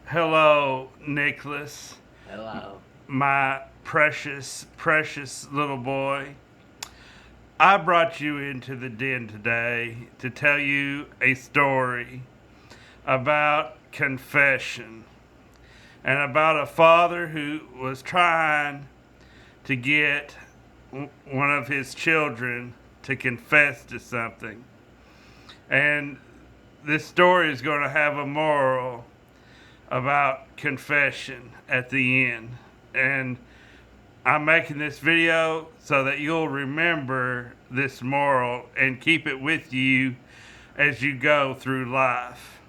Hello, Nicholas, Hello. my precious, precious little boy. I brought you into the den today to tell you a story about confession and about a father who was trying to get one of his children to confess to something. And this story is going to have a moral about confession at the end. And I'm making this video so that you'll remember this moral and keep it with you as you go through life.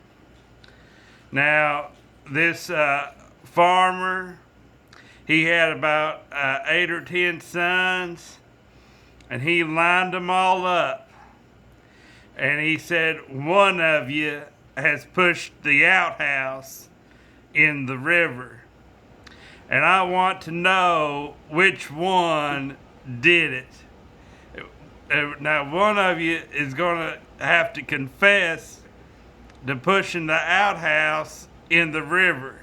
Now, this farmer, he had about 8 or 10 sons, and he lined them all up. And he said, one of you has pushed the outhouse in the river. And I want to know which one did it. Now, one of you is going to have to confess to pushing the outhouse in the river.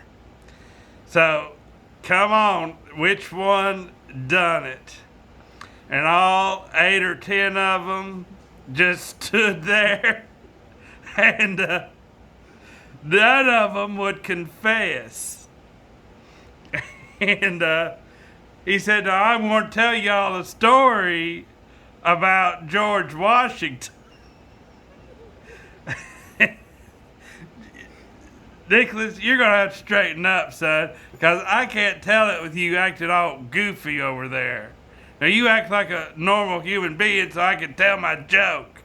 So, come on, which one done it? And all 8 or 10 of them just stood there, and none of them would confess. And he said, now I'm going to tell y'all a story about George Washington. Nicholas, you're going to have to straighten up, son, because I can't tell it with you acting all goofy over there. Now, you act like a normal human being so I can tell my joke.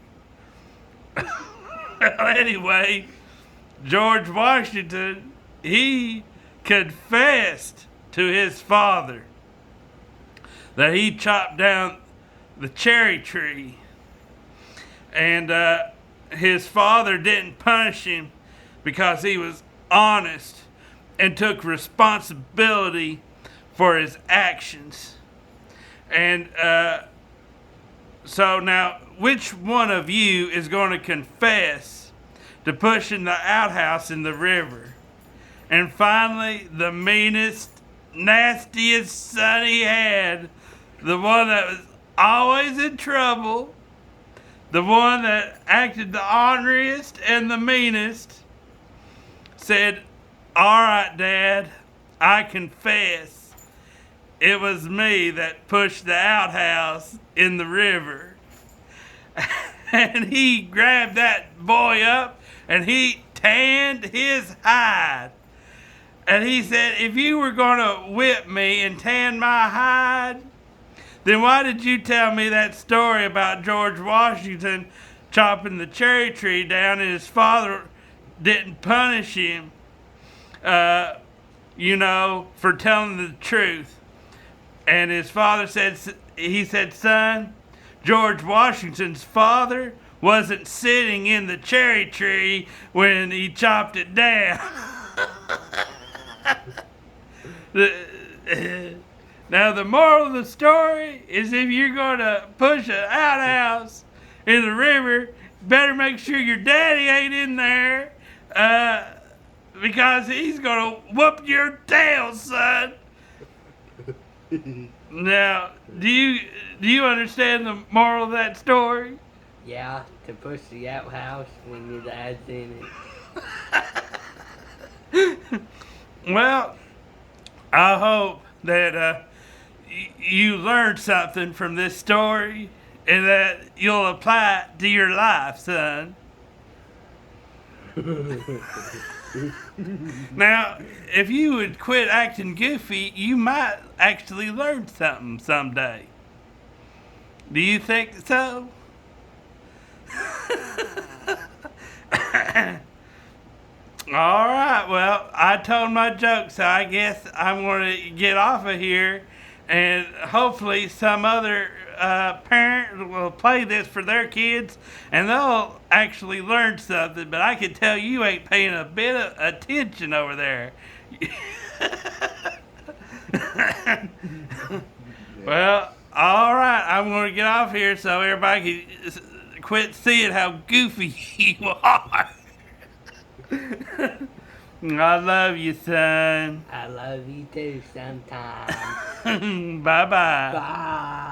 Well, anyway, George Washington, he confessed to his father that he chopped down the cherry tree. And his father didn't punish him because he was honest and took responsibility for his actions. And so now, which one of you is going to confess to pushing the outhouse in the river? And finally, the meanest, nastiest son he had, the one that was always in trouble, the one that acted the orneriest and the meanest, said, all right, Dad, I confess. It was me that pushed the outhouse in the river. And he grabbed that boy up and he tanned his hide. And he said, if you were going to whip me and tan my hide, then why did you tell me that story about George Washington chopping the cherry tree down and his father didn't punish him, for telling the truth? And his father said, son, George Washington's father wasn't sitting in the cherry tree when he chopped it down. Now, the moral of the story is if you're going to push an outhouse in the river, better make sure your daddy ain't in there, because he's going to whoop your tail, son. Now, do you understand the moral of that story? Yeah, to push the outhouse when your dad's in it. Well, I hope that you learned something from this story and that you'll apply it to your life, son. Now, if you would quit acting goofy, you might actually learn something someday. Do you think so? All right, well, I told my joke, so I guess I'm going to get off of here, and hopefully some other parent will play this for their kids, and they'll actually learn something, but I can tell you ain't paying a bit of attention over there. Well, all right, I'm going to get off here so everybody can quit seeing how goofy you are. I love you, son. I love you too sometimes. Bye bye. Bye.